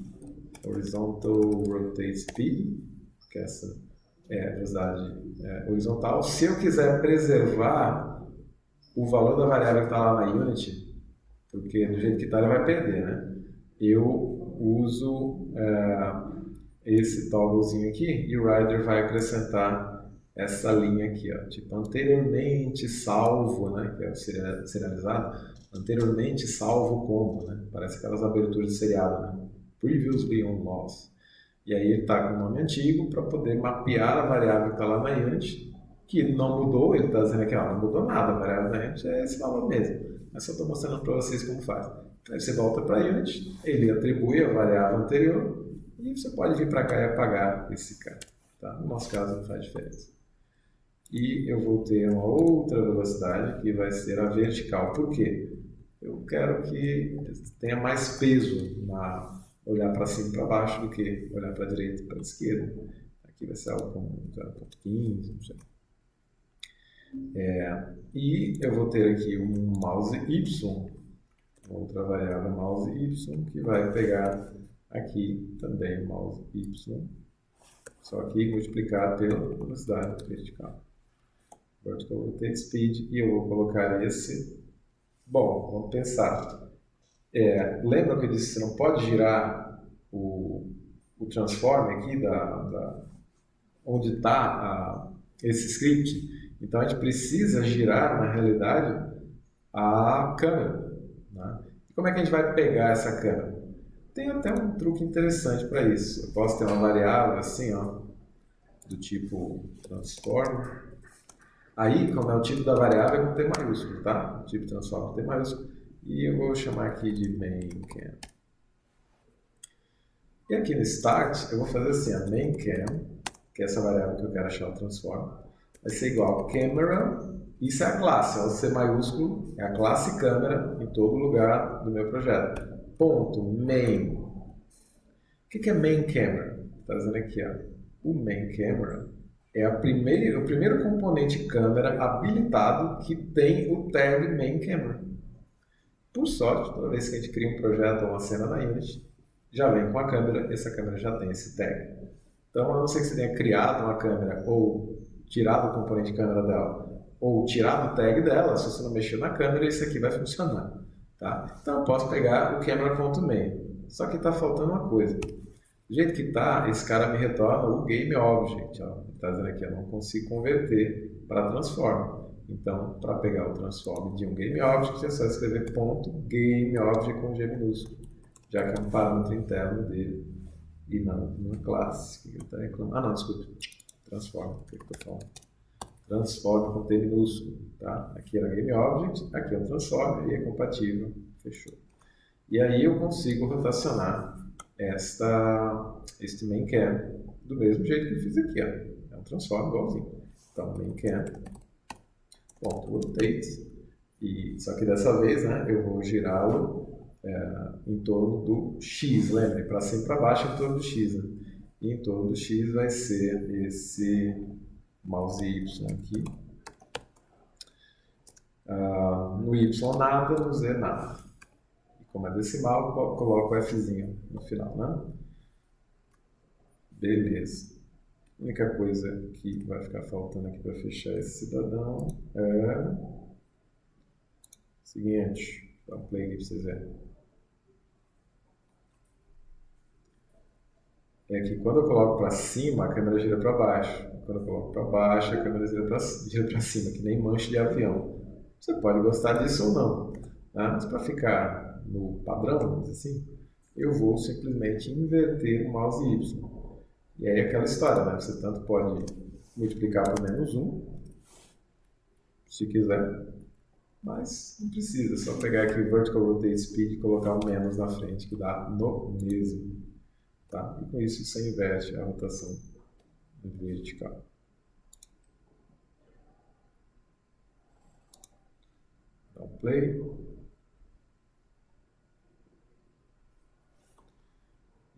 horizontal rotate speed, que essa é a velocidade horizontal. Se eu quiser preservar o valor da variável que está lá na Unity, porque do jeito que está ele vai perder, né? Eu uso esse togglezinho aqui e o Rider vai acrescentar essa linha aqui, ó, tipo anteriormente salvo, né? Que é o serializado, anteriormente salvo como, né? Parece aquelas aberturas de seriado, né? Previously on loss. E aí ele está com o nome antigo para poder mapear a variável que está lá na Unity, que não mudou, ele está dizendo aqui, ó, não mudou nada, a variável da Unity é esse valor mesmo. Mas só estou mostrando para vocês como faz. Aí você volta para a Unity, ele atribui a variável anterior e você pode vir para cá e apagar esse cara. Tá? No nosso caso não faz diferença. E eu vou ter uma outra velocidade que vai ser a vertical. Por quê? Eu quero que tenha mais peso na olhar para cima e para baixo do que olhar para a direita e para a esquerda. Aqui vai ser algo como 0.15, não sei. E eu vou ter aqui um mouse Y, outra variável mouse Y, que vai pegar aqui também o mouse Y, só que multiplicado pela velocidade vertical. Vertical rotate speed, e eu vou colocar esse. Bom, vamos pensar. Lembra que eu disse que você não pode girar o transform aqui onde está esse script? Então a gente precisa girar, na realidade, a câmera. Né? E como é que a gente vai pegar essa câmera? Tem até um truque interessante para isso. Eu posso ter uma variável assim, ó, do tipo transform. Aí, como é o tipo da variável, é com T maiúsculo, tá? O tipo transform com T maiúsculo. E eu vou chamar aqui de mainCam. E aqui no start, eu vou fazer assim, a mainCam, que é essa variável que eu quero achar o transform, vai ser igual a camera, isso é a classe, o C maiúsculo é a classe câmera em todo lugar do meu projeto. Ponto, main. O que é main camera? Está dizendo aqui, ó, o main camera é o primeiro componente câmera habilitado que tem o tag main camera. Por sorte, toda vez que a gente cria um projeto ou uma cena na Unity, já vem com a câmera, essa câmera já tem esse tag. Então, a não ser que você tenha criado uma câmera ou tirado o componente câmera dela, ou tirado o tag dela, se você não mexer na câmera, isso aqui vai funcionar. Tá? Então, eu posso pegar o camera.main. Só que está faltando uma coisa. Do jeito que está, esse cara me retorna o GameObject. Está dizendo aqui, eu não consigo converter para transform. Então, para pegar o transform de um GameObject, é só escrever ponto GameObject com G minúsculo, já que é um parâmetro interno dele e não uma classe. Que ele tá reclamando. Ah, não, desculpa. Transform. O que eu estou falando? Transform com T minúsculo. Tá? Aqui era GameObject, aqui é o transform e é compatível. Fechou. E aí eu consigo rotacionar este main-can do mesmo jeito que eu fiz aqui. Ó. É um transform igualzinho. Então, main-can rotate, e só que dessa vez, né, eu vou girá-lo em torno do x, lembre, para cima e para baixo em torno do x, né? E em torno do x vai ser esse mouse y aqui, no y nada, no z nada, e como é decimal, eu coloco o fzinho no final, né? Beleza. A única coisa que vai ficar faltando aqui para fechar esse cidadão é o seguinte, dá um play aqui para vocês verem. É que quando eu coloco para cima, a câmera gira para baixo. Quando eu coloco para baixo, a câmera gira para cima, que nem manche de avião. Você pode gostar disso ou não, tá? Mas para ficar no padrão, vamos dizer assim, eu vou simplesmente inverter o mouse Y. E aí é aquela história, né? Você tanto pode multiplicar por -1, se quiser, mas não precisa, é só pegar aqui o Vertical Rotate Speed e colocar o menos na frente, que dá no mesmo. Tá? E com isso você inverte a rotação vertical. Dá um play.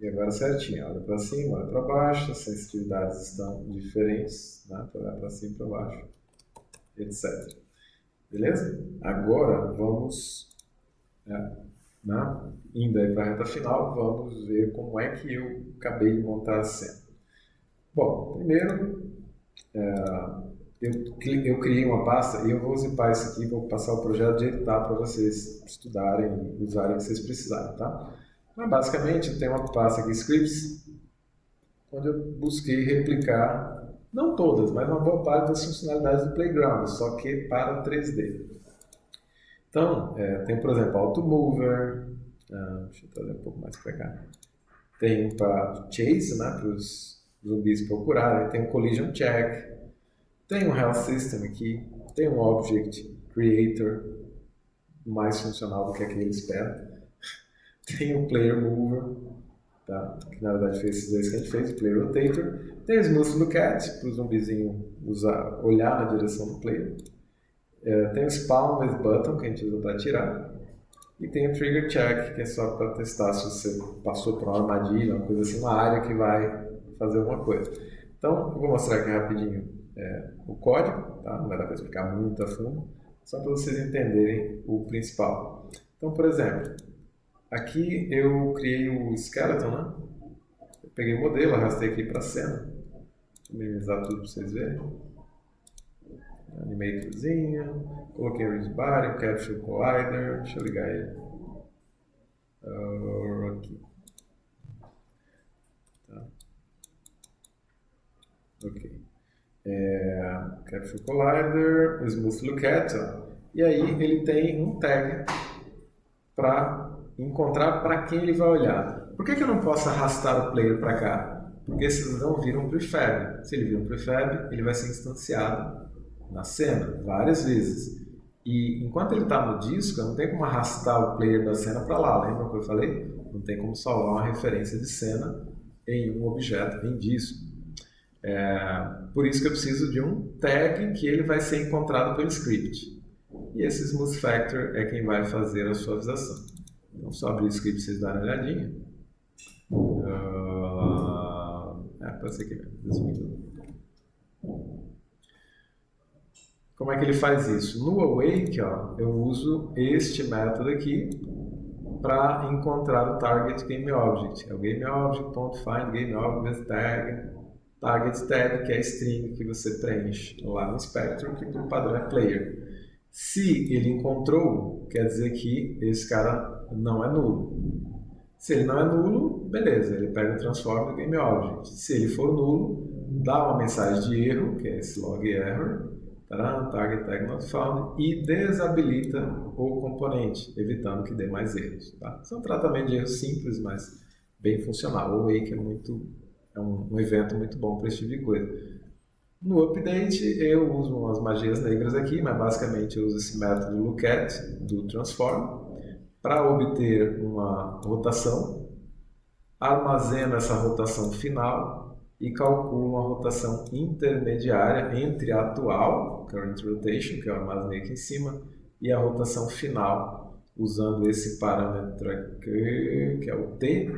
E agora certinho, olha para cima, olha para baixo, as sensitividades estão diferentes, né? Para olhar para cima e para baixo, etc. Beleza? Agora vamos, indo aí para a reta final, vamos ver como é que eu acabei de montar a cena. Bom, primeiro, eu criei uma pasta e eu vou zipar isso aqui, vou passar o projeto de editar para vocês estudarem e usarem o que vocês precisarem, tá? Mas basicamente eu tenho uma pasta aqui, scripts, onde eu busquei replicar, não todas, mas uma boa parte das funcionalidades do Playground, só que para 3D. Então, tem, por exemplo, Automover, deixa eu trazer um pouco mais para cá. Tem para Chase, né, para os zumbis procurarem, tem um Collision Check, tem um Health System aqui, tem um Object Creator, mais funcional do que aquele ele espera. Tem o Player Mover, tá? Que na verdade fez esses dois que a gente fez, o Player Rotator. Tem o Smooth Look At, para o zumbizinho olhar na direção do player. Tem o Spawn with Button, que a gente usa para atirar. E tem o Trigger Check, que é só para testar se você passou por uma armadilha, uma coisa assim, uma área que vai fazer alguma coisa. Então, eu vou mostrar aqui rapidinho o código, tá? Não vai dar para explicar muito a fundo, só para vocês entenderem o principal. Então, por exemplo, aqui eu criei o skeleton, né? Eu peguei o modelo, arrastei aqui para a cena. Vou minimizar tudo para vocês verem. Animei tudozinho, coloquei o Ridge Body, o Capture Collider, deixa eu ligar ele. Aqui. Tá. Ok. Capture Collider, Smooth Look At, e aí ele tem um tag para encontrar para quem ele vai olhar. Por que eu não posso arrastar o player para cá? Porque esses não viram prefab. Se ele vir um prefab, ele vai ser instanciado na cena várias vezes. E enquanto ele está no disco, não tem como arrastar o player da cena para lá. Lembra o que eu falei? Não tem como salvar uma referência de cena em um objeto em disco. Por isso que eu preciso de um tag que ele vai ser encontrado pelo script. E esse Smooth Factor é quem vai fazer a suavização. Então, só abrir o script para vocês darem uma olhadinha. Pode ser aqui mesmo. Como é que ele faz isso? No Awake, eu uso este método aqui para encontrar o Target GameObject. É o GameObject.find GameObject tag, Target tag, que é a string que você preenche lá no Spectrum, que por padrão é player. Se ele encontrou, quer dizer que esse cara não é nulo. Se ele não é nulo, beleza, ele pega o transform do GameObject. Se ele for nulo, dá uma mensagem de erro, que é esse log error, target tag not found, e desabilita o componente, evitando que dê mais erros. Tá? Isso é um tratamento de erros simples, mas bem funcional. O wake é um evento muito bom para esse tipo de coisa. No update eu uso umas magias negras aqui, mas basicamente eu uso esse método lookat do transform para obter uma rotação, armazena essa rotação final e calcula uma rotação intermediária entre a atual, current rotation, que eu armazenei aqui em cima, e a rotação final, usando esse parâmetro aqui, que é o t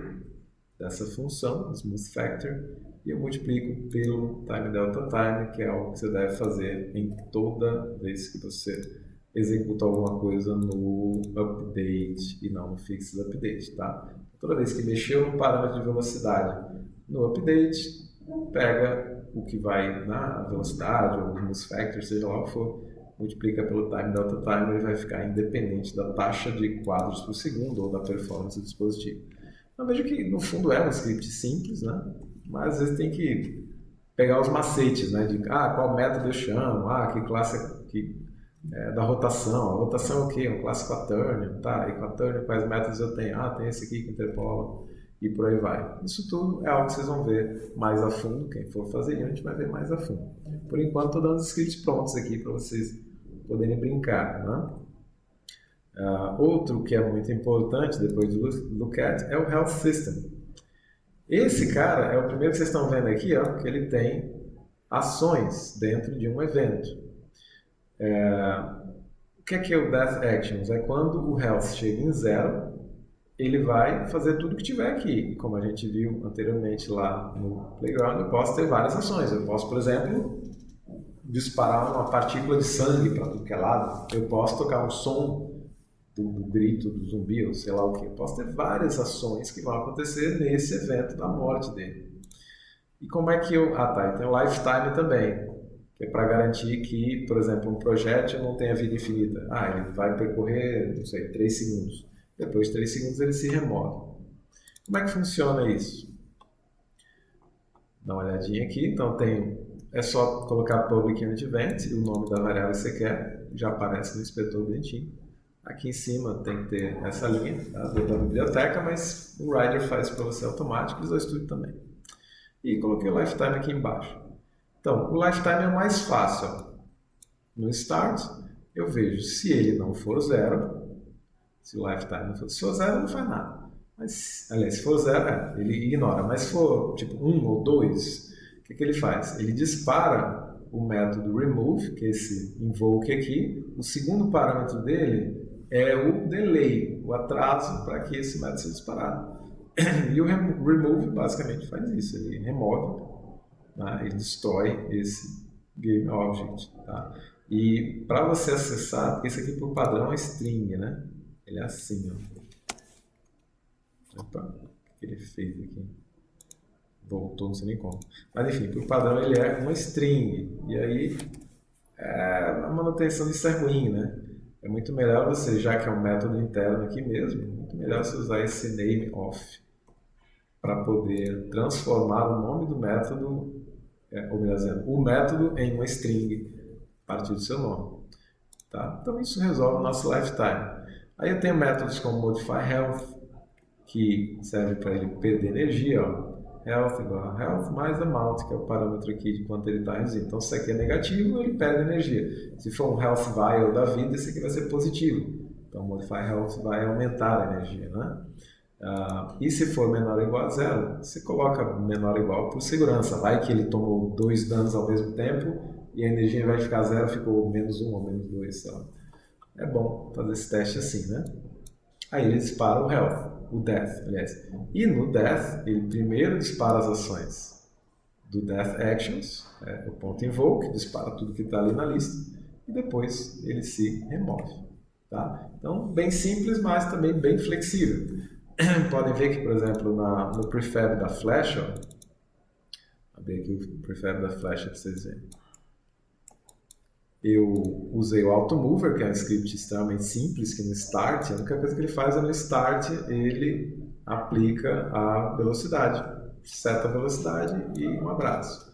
dessa função, smooth factor, e eu multiplico pelo time delta time, que é o que você deve fazer em toda vez que você executa alguma coisa no update e não no fixed update, tá? Toda vez que mexeu no parâmetro de velocidade no update, pega o que vai na velocidade ou no smooth factor, seja lá o que for, multiplica pelo time delta time, ele vai ficar independente da taxa de quadros por segundo ou da performance do dispositivo. Então veja que no fundo é um script simples, né? Mas às vezes tem que pegar os macetes, né? De qual método eu chamo, que classe da rotação. A rotação é o quê? Um classe quaternion, tá? E quaternion, quais métodos eu tenho? Tem esse aqui que interpola e por aí vai. Isso tudo é algo que vocês vão ver mais a fundo, quem for fazer, a gente vai ver mais a fundo. Por enquanto, estou dando os scripts prontos aqui para vocês poderem brincar, né? Outro que é muito importante depois do lookat é o health system. Esse cara é o primeiro que vocês estão vendo aqui, que ele tem ações dentro de um evento. O que é o Death Actions? É quando o Health chega em 0, ele vai fazer tudo que tiver aqui. Como a gente viu anteriormente lá no Playground, eu posso ter várias ações. Eu posso, por exemplo, disparar uma partícula de sangue para tudo que é lado. Eu posso tocar um som do grito do zumbi, ou sei lá o que. Eu posso ter várias ações que vão acontecer nesse evento da morte dele. E como é que eu... e tem o lifetime também, que é para garantir que, por exemplo, um projétil não tenha vida infinita. Ele vai percorrer, não sei, 3 segundos. Depois de 3 segundos ele se remove. Como é que funciona isso? Dá uma olhadinha aqui. Então é só colocar public unit event e o nome da variável que você quer, já aparece no inspetor bonitinho. Aqui em cima tem que ter essa linha da biblioteca, mas o Rider faz para você automático, Visual Studio também. E coloquei o lifetime aqui embaixo. Então, o lifetime é o mais fácil. No start, eu vejo se ele não for 0, se o lifetime não for, se for 0, não faz nada. Mas, aliás, se for 0, ele ignora. Mas se for tipo 1 ou 2, o que ele faz? Ele dispara o método remove, que é esse invoke aqui. O segundo parâmetro dele é o delay, o atraso para que esse método seja disparado. E o remove basicamente faz isso, ele remove, tá? Ele destrói esse GameObject. Tá? E para você acessar, porque esse aqui por padrão é string, né? Ele é assim, Opa, o que ele fez aqui? Voltou, não sei nem como. Mas enfim, por padrão ele é uma string. E aí a manutenção disso é ruim, né? É muito melhor você, já que é um método interno aqui mesmo, muito melhor você usar esse name off para poder transformar o nome do método, ou melhor dizendo, o método em uma string a partir do seu nome. Tá? Então isso resolve o nosso lifetime. Aí eu tenho métodos como modify health, que serve para ele perder energia, health igual a health mais amount, que é o parâmetro aqui de quanto ele está reduzindo. Então, se aqui é negativo, ele perde energia. Se for um health vial da vida, esse aqui vai ser positivo. Então, modify health vai aumentar a energia, né? E se for menor ou igual a 0, você coloca menor ou igual por segurança. Vai que ele tomou 2 danos ao mesmo tempo e a energia vai ficar 0, ficou menos 1 ou menos 2, sei lá. É bom fazer esse teste assim, né? Aí ele dispara o health. O Death, aliás. E no Death, ele primeiro dispara as ações do Death Actions, o ponto invoke, dispara tudo que está ali na lista, e depois ele se remove. Tá? Então, bem simples, mas também bem flexível. Podem ver que, por exemplo, no prefab da Flash, vou abrir aqui o prefab da Flash para vocês verem. Eu usei o AutoMover, que é um script extremamente simples, que no Start, a única coisa que ele faz é no Start, ele aplica a velocidade, seta a velocidade e um abraço.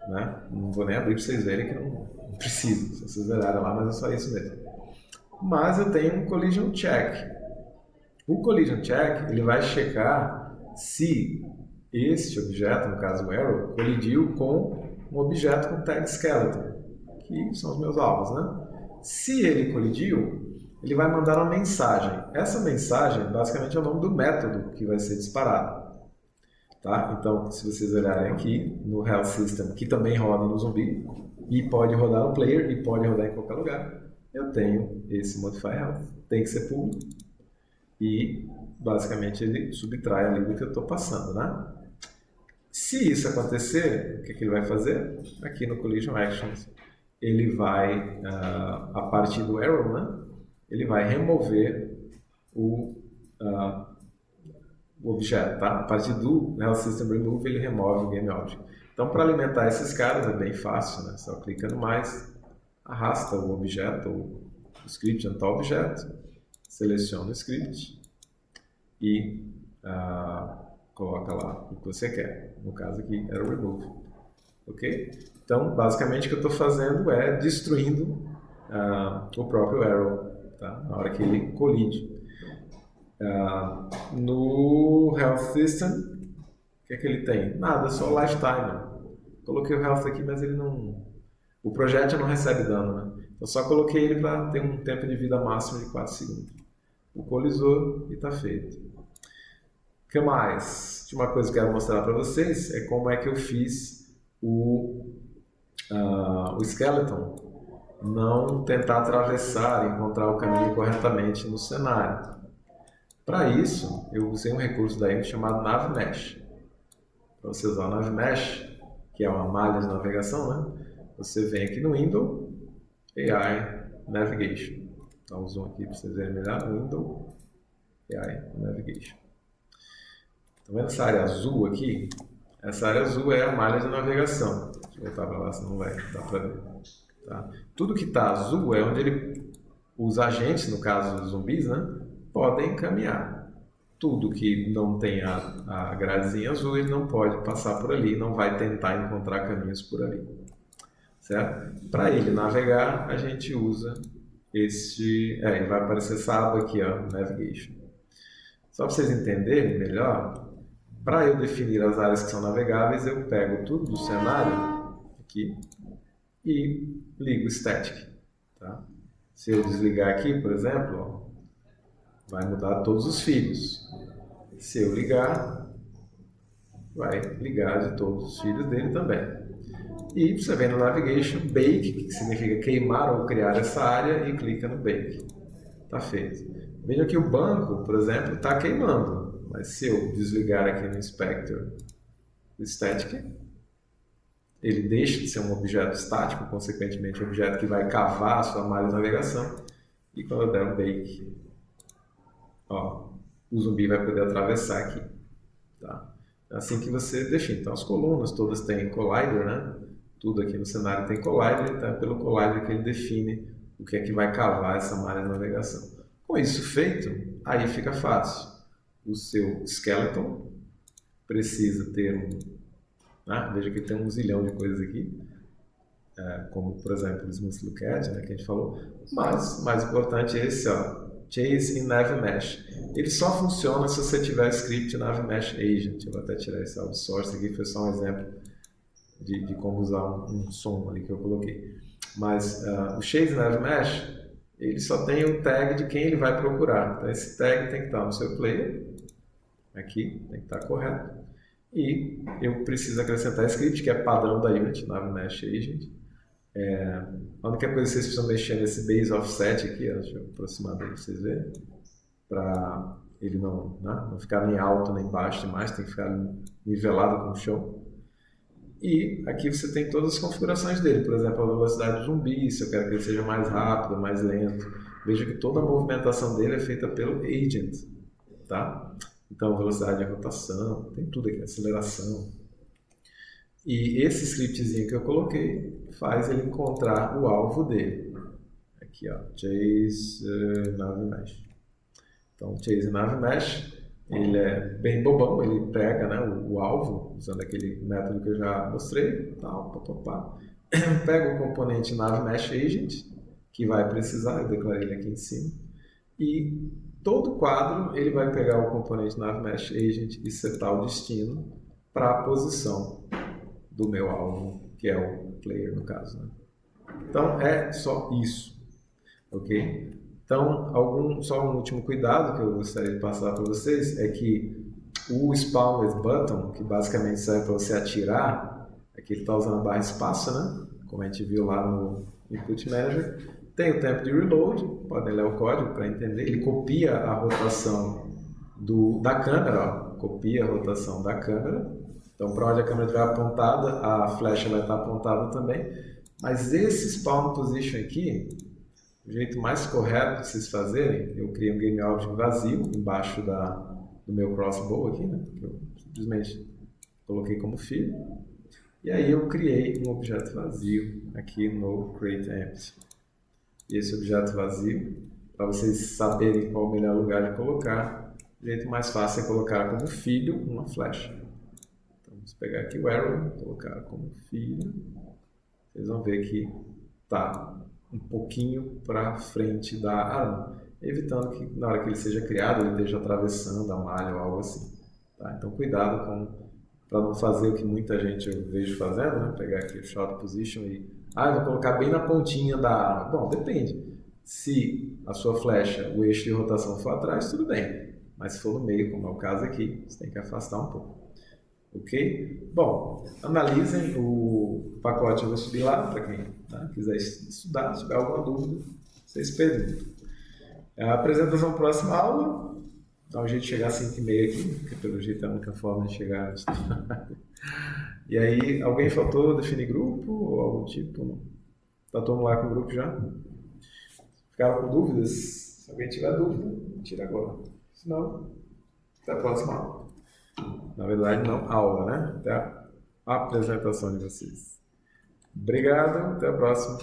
Né? Não vou nem abrir para vocês verem que não precisa, se vocês olharem lá, mas é só isso mesmo. Mas eu tenho um collision check. O collision check ele vai checar se este objeto, no caso o arrow, colidiu com um objeto com tag skeleton, que são os meus alvos, né? Se ele colidiu, ele vai mandar uma mensagem. Essa mensagem, basicamente, é o nome do método que vai ser disparado. Tá? Então, se vocês olharem aqui no Health System, que também roda no zumbi, e pode rodar no player, e pode rodar em qualquer lugar, eu tenho esse Modify Health. Tem que ser público. E, basicamente, ele subtrai ali do que eu estou passando, né? Se isso acontecer, o que ele vai fazer? Aqui no Collision Actions, ele vai, a partir do arrow, né? Ele vai remover o objeto, tá? A partir do Health System Remove, ele remove o Game Object. Então, para alimentar esses caras é bem fácil, né? Só clica no mais, arrasta o objeto, o script onto o objeto, seleciona o script e coloca lá o que você quer. No caso aqui era o remove. Ok? Então, basicamente o que eu estou fazendo é destruindo o próprio arrow, tá? Na hora que ele colide. No Health System, o que é que ele tem? Nada, só Lifetime. Coloquei o Health aqui, mas ele não... O projétil não recebe dano, né? Eu só coloquei ele para ter um tempo de vida máximo de 4 segundos. O colisou e está feito. O que mais? Uma coisa que eu quero mostrar para vocês é como é que eu fiz o Skeleton não tentar atravessar, encontrar o caminho corretamente no cenário. Para isso, eu usei um recurso da Unity chamado NavMesh. Para você usar o NavMesh, que é uma malha de navegação, né? Você vem aqui no Window, AI Navigation. Dá um zoom aqui para vocês verem melhor. Window, AI Navigation. Estão vendo essa área azul aqui? Essa área azul é a malha de navegação. Deixa eu voltar para lá, senão não vai dar para ver. Tá? Tudo que está azul é onde os agentes, no caso dos zumbis, né, podem caminhar. Tudo que não tem a gradezinha azul, ele não pode passar por ali, não vai tentar encontrar caminhos por ali. Certo? Para ele navegar, a gente usa ele vai aparecer essa aba aqui, ó, Navigation. Só para vocês entenderem melhor, para eu definir as áreas que são navegáveis, eu pego tudo do cenário aqui e ligo o Static. Tá? Se eu desligar aqui, por exemplo, ó, vai mudar todos os filhos. Se eu ligar, vai ligar de todos os filhos dele também. E você vem no Navigation, Bake, que significa queimar ou criar essa área, e clica no Bake. Está feito. Veja que o banco, por exemplo, está queimando. Mas se eu desligar aqui no Inspector o Static, ele deixa de ser um objeto estático, consequentemente um objeto que vai cavar a sua malha de navegação. E quando eu der um Bake, ó, o zumbi vai poder atravessar aqui. Tá? É assim que você define. Então as colunas todas têm collider, né? Tudo aqui no cenário tem collider, então é pelo collider que ele define o que é que vai cavar essa malha de navegação. Com isso feito, aí fica fácil. O seu skeleton precisa ter veja que tem um zilhão de coisas aqui, como por exemplo o Smooth Lookout, né, que a gente falou, mas mais importante é esse, ó, Chase in NavMesh. Ele só funciona se você tiver script NavMesh Agent. Eu vou até tirar esse outsource aqui, foi só um exemplo de como usar um som ali que eu coloquei. Mas o Chase in NavMesh, ele só tem o tag de quem ele vai procurar. Então esse tag tem que estar no seu player, aqui, tem que estar correto. E eu preciso acrescentar script, que é padrão da Unity, NavMesh Agent. A única coisa que vocês precisam mexer nesse base offset aqui, deixa eu aproximar dele para vocês verem, para ele não ficar nem alto nem baixo demais, tem que ficar nivelado com o chão. E aqui você tem todas as configurações dele, por exemplo, a velocidade do zumbi, se eu quero que ele seja mais rápido, mais lento. Veja que toda a movimentação dele é feita pelo agent, tá? Então, velocidade de rotação, tem tudo aqui, aceleração. E esse scriptzinho que eu coloquei faz ele encontrar o alvo dele. Aqui, ó, Chase NavMesh. Então, Chase NavMesh, Ele é bem bobão, ele pega, né, o alvo, usando aquele método que eu já mostrei, tal, papapá. Pega o componente Nav Mesh Agent, que vai precisar, eu declarei ele aqui em cima, e todo quadro ele vai pegar o componente Nav Mesh Agent e setar o destino para a posição do meu alvo, que é o player no caso, né? Então é só isso, ok? Então, só um último cuidado que eu gostaria de passar para vocês é que o Spawn with Button, que basicamente serve para você atirar, aqui ele está usando a barra espaço, né? Como a gente viu lá no Input Manager, tem o tempo de reload, podem ler o código para entender, ele copia a rotação da câmera, ó, copia a rotação da câmera, então para onde a câmera estiver apontada, a flecha vai estar apontada também, mas esse Spawn Position aqui, o jeito mais correto de vocês fazerem, eu criei um GameObject vazio embaixo do meu crossbow aqui, né? Que eu simplesmente coloquei como filho. E aí eu criei um objeto vazio aqui no createEmpty. E esse objeto vazio, para vocês saberem qual o melhor lugar de colocar, o jeito mais fácil é colocar como filho uma flecha. Então vamos pegar aqui o arrow, colocar como filho. Vocês vão ver que tá um pouquinho para frente da arma, evitando que na hora que ele seja criado ele esteja atravessando a malha ou algo assim. Tá? Então cuidado para não fazer o que muita gente eu vejo fazendo, né? Pegar aqui o shot position e eu vou colocar bem na pontinha da arma. Bom, depende. Se a sua flecha, o eixo de rotação for atrás, tudo bem. Mas se for no meio, como é o caso aqui, você tem que afastar um pouco. Ok? Bom, analisem o pacote, eu vou subir lá para quem quiser estudar, se tiver alguma dúvida, vocês perguntam. A apresentação próxima aula, dá um jeito de chegar às 5h30 aqui, porque pelo jeito é a única forma de chegar antes. E aí, alguém faltou definir grupo ou algum tipo? Não? Tá todo mundo lá com o grupo já? Ficaram com dúvidas? Se alguém tiver dúvida, tira agora. Se não, até a próxima aula. Na verdade, não aula, né? Até a apresentação de vocês. Obrigado, até a próxima.